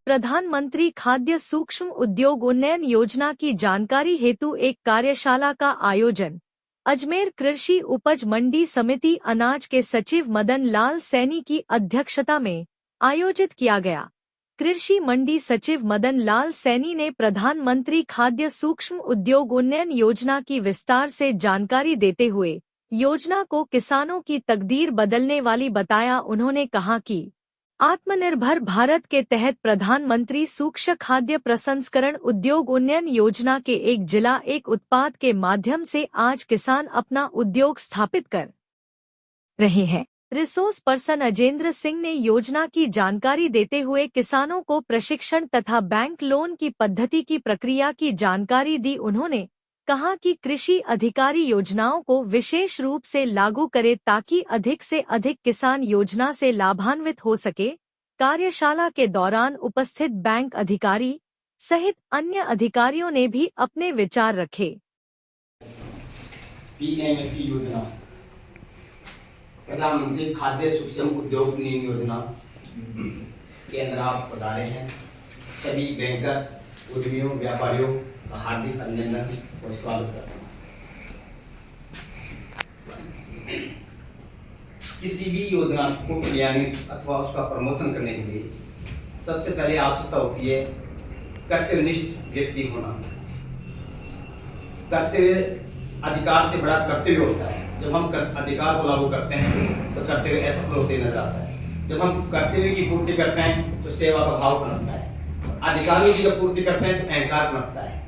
प्रधानमंत्री खाद्य सूक्ष्म उद्योग उन्नयन योजना की जानकारी हेतु एक कार्यशाला का आयोजन अजमेर कृषि उपज मंडी समिति अनाज के सचिव मदन लाल सैनी की अध्यक्षता में आयोजित किया गया। कृषि मंडी सचिव मदन लाल सैनी ने प्रधानमंत्री खाद्य सूक्ष्म उद्योग उन्नयन योजना की विस्तार से जानकारी देते हुए योजना को किसानों की तकदीर बदलने वाली बताया। उन्होंने कहा कि आत्मनिर्भर भारत के तहत प्रधानमंत्री सूक्ष्म खाद्य प्रसंस्करण उद्योग उन्नयन योजना के एक जिला एक उत्पाद के माध्यम से आज किसान अपना उद्योग स्थापित कर रहे हैं। रिसोर्स पर्सन अजेंद्र सिंह ने योजना की जानकारी देते हुए किसानों को प्रशिक्षण तथा बैंक लोन की पद्धति की प्रक्रिया की जानकारी दी। उन्होंने कहा कि कृषि अधिकारी योजनाओं को विशेष रूप से लागू करे ताकि अधिक से अधिक किसान योजना से लाभान्वित हो सके। कार्यशाला के दौरान उपस्थित बैंक अधिकारी सहित अन्य अधिकारियों ने भी अपने विचार रखे। पीएमएफई योजना, प्रधानमंत्री खाद्य सूक्ष्म उद्योग उन्नयन योजना के अंदर आप पधारे हैं। सभी बैंकर्स, उद्यमियों, व्यापारियों का हार्दिक अभिनंदन और स्वागत करता हूँ। किसी भी योजना को क्रियान्वित अथवा उसका प्रमोशन करने के लिए सबसे पहले आवश्यकता होती है कर्तव्यनिष्ठ व्यक्ति होना। कर्तव्य अधिकार से बड़ा कर्तव्य होता है। जब हम अधिकार को लागू करते हैं तो कर्तव्य असफल होते नजर आता है। जब हम कर्तव्य की पूर्ति करते हैं तो सेवा का भाव पनपता है। अधिकारियों की जब पूर्ति करते हैं तो अहंकार पनपता है।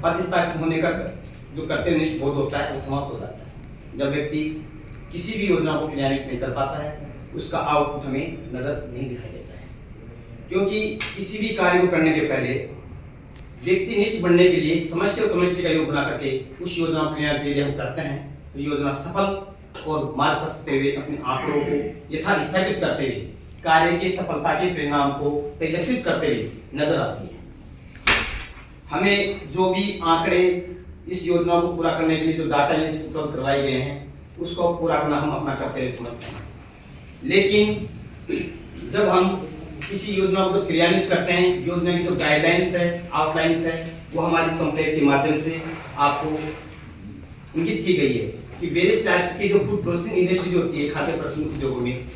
पदस्थापित होने का जो कर्तव्यनिष्ठ बोध होता है वो समाप्त हो जाता है। जब व्यक्ति किसी भी योजना को क्रियान्वित नहीं कर पाता है उसका आउटपुट हमें नजर नहीं दिखाई देता है। क्योंकि किसी भी कार्य को करने के पहले व्यक्तिनिष्ठ बनने के लिए समष्टि और समष्टि का योग बना करके उस योजना को क्रियान्वित यदि हम करते हैं तो योजना सफल और मार्ग पर चलते हुए अपने आंकड़ों को यथास्थापित करते हुए कार्य की सफलता के परिणाम को परिलक्षित करते हुए नजर आती है। हमें जो भी आंकड़े इस योजना को पूरा करने के लिए जो डाटा एनालिसिस उपलब्ध करवाए गए हैं उसको पूरा करना हम अपना कर्तव्य समझते हैं। लेकिन जब हम किसी योजना को क्रियान्वित करते हैं, योजना की जो गाइडलाइंस है, आउटलाइंस है, वो हमारी कॉम्प्लेक्ट के माध्यम से आपको इंगित की गई है कि वेरियस टाइप्स की जो फूड प्रोसेसिंग इंडस्ट्री जो होती है, खाद्य प्रसंस्करण उद्योगों में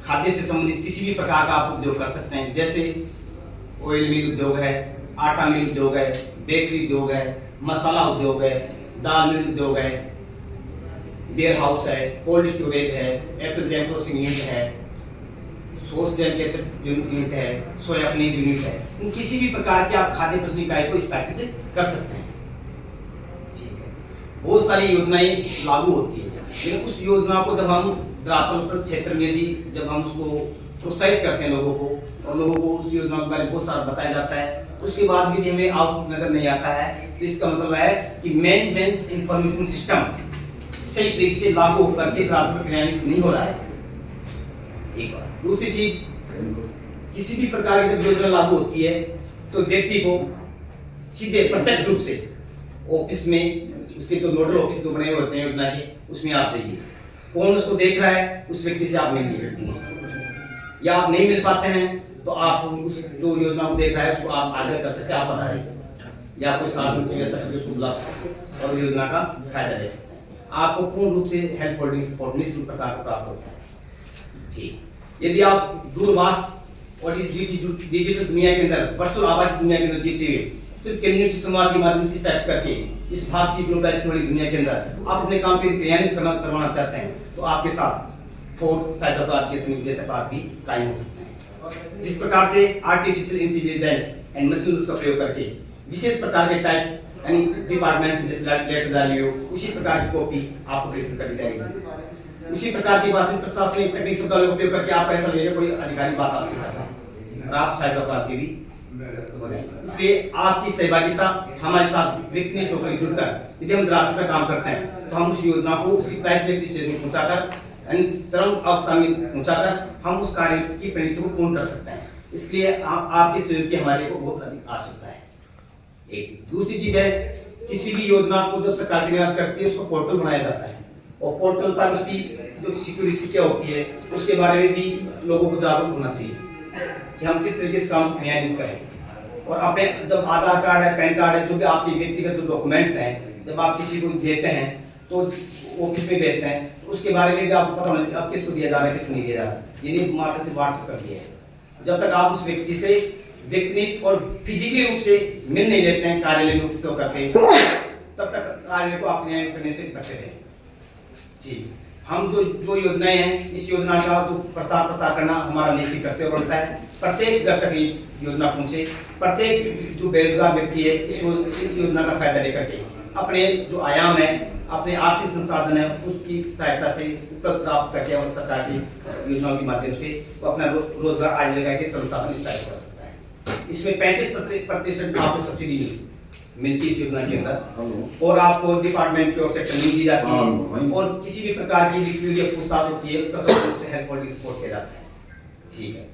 खाद्य से संबंधित किसी भी प्रकार का आप उद्योग कर सकते हैं। जैसे ऑयल मिल उद्योग है, आटा मिल उद्योग है, बेकरी उद्योग है, मसाला उद्योग है, दाल मिल उद्योग है, वेयर हाउस है, कोल्ड स्टोरेज है, एप्पल जैम प्रोसेसिंग यूनिट है, सॉस जैम केचप यूनिट है, सोया पनीर यूनिट है। इन किसी भी प्रकार के आप खाद्य प्रसंस्करण इकाई को स्थापित कर सकते हैं। ठीक है, बहुत सारी योजनाएं लागू होती है, लेकिन उस योजना को जब हम धरातल क्षेत्र में भी जब हम उसको प्रोत्साहित करते हैं लोगों को और लोगों को उस योजना के बारे में बहुत सारा बताया जाता है, उसके बाद भी हमें आउटपुट नजर नहीं आता है तो इसका मतलब है कि मैनेजमेंट इंफॉर्मेशन सिस्टम सही तरीके से लागू होकर के धरातल पर क्रियान्वित नहीं हो रहा है। एक बात। दूसरी चीज, किसी भी प्रकार की जब योजना लागू होती है तो व्यक्ति को सीधे प्रत्यक्ष रूप से ऑफिस में उसके जो नोडल ऑफिस जो बने होते हैं योजना के उसमें आप जाइए। कौन उसको देख रहा है उस व्यक्ति से आप मिलिए व्यक्ति, या आप नहीं मिल पाते हैं तो आप उस जो योजना को देख रहा है उसको आप आग्रह कर सकते हैं, आप बता रही या कोई साधन की व्यवस्था करके उसको बुला सकते हैं और योजना का फायदा ले सकते हैं। आपको पूर्ण रूप से हेल्थ होल्डिंग सपोर्ट निश्चित प्रकार का प्राप्त होता है। ठीक, यदि आप दूरभाष और इस डिजिटल दुनिया के अंदर, वर्चुअल आभासी दुनिया के अंदर जीते हुए सिर्फ कम्युनिटी संवाद के माध्यम से स्टार्ट करके इस भाग की ग्लोबलाइजेशन वाली दुनिया के अंदर आप अपने काम को क्रियान्वित करवाना चाहते हैं तो आपके साथ फोर्थ साइबर अपराध के जैसे अपराध भी कायम हो सकते हैं। जिस प्रकार से आर्टिफिशियल इंटेलिजेंस एंड मशीन का प्रयोग करके विशेष प्रकार के टाइप यानी डिपार्टमेंट से जैसे लेटर जारी हो उसी प्रकार की कॉपी आपको प्रेषित कर दी जाएगी। उसी प्रकार की भाषा प्रशासनिक तकनीक का उपयोग करके आप पैसा ले कोई अधिकारी बात आपसे कर रहा है और आप साइबर अपराध के भी। इसलिए आपकी सहभागिता हमारे साथ व्यक्तिनिष्ठ होकर जुड़कर यदि हम धरातल पर काम करते हैं तो हम उस योजना को उसी क्राइसिस स्टेज में पहुंचाकर चरम अवस्था में पहुंचाकर हम उस कार्य की परिणति को पूर्ण कर सकते हैं। इसलिए आपके सहयोग की हमारे को बहुत अधिक आवश्यकता है। एक दूसरी चीज है, किसी भी योजना को जब सरकार क्रियान्वित करती है उसको पोर्टल बनाया जाता है और पोर्टल पर उसकी जो सिक्योरिटी क्या होती है उसके बारे में भी लोगों को जागरूक होना चाहिए। कि हम किस तरीके से काम क्रियान्वित करें। और अपने जब आधार कार्ड है, पैन कार्ड है, जो भी आपके व्यक्तिगत जो डॉक्यूमेंट्स हैं, जब आप किसी को देते हैं तो वो किस में देते हैं, तो उसके बारे में भी आपको पता होना चाहिए अब किसको दिया जा रहा है, किसको नहीं दिया जा रहा है। ये मात्र से व्हाट्सएप कर दिया है। जब तक आप उस व्यक्ति से व्यक्तिगत और फिजिकली रूप से मिल नहीं लेते हैं कार्यालय में उपस्थित होकर के, तब तक कार्यालय को आप न्याय करने से बचे रहें। जी, हम जो योजनाएं हैं, इस योजना का जो प्रसार करना हमारा नैतिक कर्तव्य बनता है। प्रत्येक घर तक ये योजना पहुंचे, प्रत्येक जो बेरोजगार व्यक्ति है इस योजना का फायदा लेकर के अपने जो आयाम है, अपने आर्थिक संसाधन है, उसकी सहायता से उपलब्ध प्राप्त करके और सरकार की योजनाओं के माध्यम से वो अपना रोजगार आजीविका के संसाधन स्थापित कर सकता है। इसमें 35% आपको सब्सिडी मिलती है इस योजना के अंदर, और आपको डिपार्टमेंट की ओर से ट्रेनिंग दी जाती है, और किसी भी प्रकार की रिक्यूरी या पूछताछ होती है उसका सब से हेल्प होल्डिंग सपोर्ट किया जाता है। ठीक है।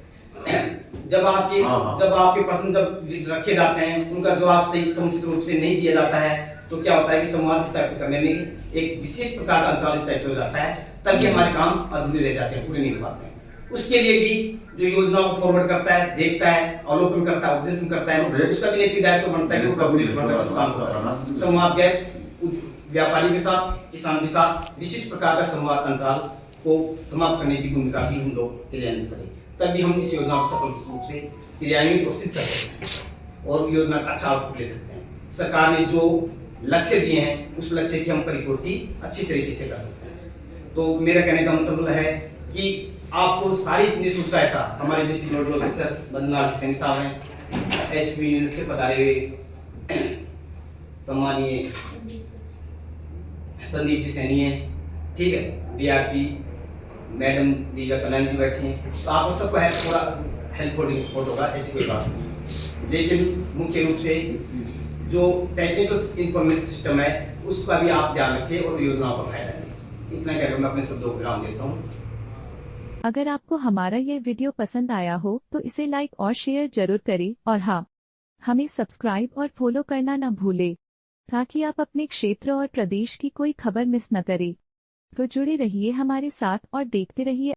जब आपके प्रश्न जब रखे जाते हैं, उनका जवाब सही समुचित रूप से नहीं दिया जाता है, तो क्या होता है कि संवाद स्थापित करने में एक विशेष प्रकार का अंतराल स्थापित हो जाता है, तभी हमारे काम अधूरे रह जाते हैं, पूरे नहीं हो पाते हैं। उसके लिए भी जो योजनाओं को फॉरवर्ड करता है, देखता है, अवलोकन करता है, ऑब्जर्वेशन करता है, उसका भी नैतिक दायित्व बनता है कि वो कंप्लीट काम संवाद गैप व्यापारी के साथ, किसान के साथ विशिष्ट प्रकार का संवाद अंतराल को समाप्त करने की भूमिका भी हम लोग क्रियान्वित करें, तभी हम इस योजना को सफल रूप से क्रियान्वित और सिद्ध कर सकते हैं और योजना का अच्छा आउटपुट ले सकते हैं। सरकार ने जो लक्ष्य दिए हैं उस लक्ष्य की हम परिपूर्ति अच्छी तरीके से कर सकते हैं। तो मेरा कहने का मतलब है कि आपको सारी निःशुल्क सहायता हमारे डिस्ट्रिक्ट नोडल ऑफिसर बंदलाल सैनी साहब हैं, एसपी यूनिट से पधारे हुए सम्मानीय संदीप जी सैनी हैं, ठीक है, डीआरपी मैडम दीगा कल्याण जी बैठी हैं, तो आपको सबको पूरा हेल्प होल्डिंग सपोर्ट होगा, ऐसी कोई बात नहीं। लेकिन मुख्य रूप से जो टेक्निकल इंफॉर्मेशन सिस्टम है उसका भी आप ध्यान रखें और योजनाओं का फायदा लें। इतना कहकर मैं अपने शब्दों को विराम देता हूँ। अगर आपको हमारा यह वीडियो पसंद आया हो तो इसे लाइक और शेयर जरूर करें, और हाँ, हमें सब्सक्राइब और फॉलो करना न भूलें ताकि आप अपने क्षेत्र और प्रदेश की कोई खबर मिस न करें। तो जुड़े रहिए हमारे साथ और देखते रहिए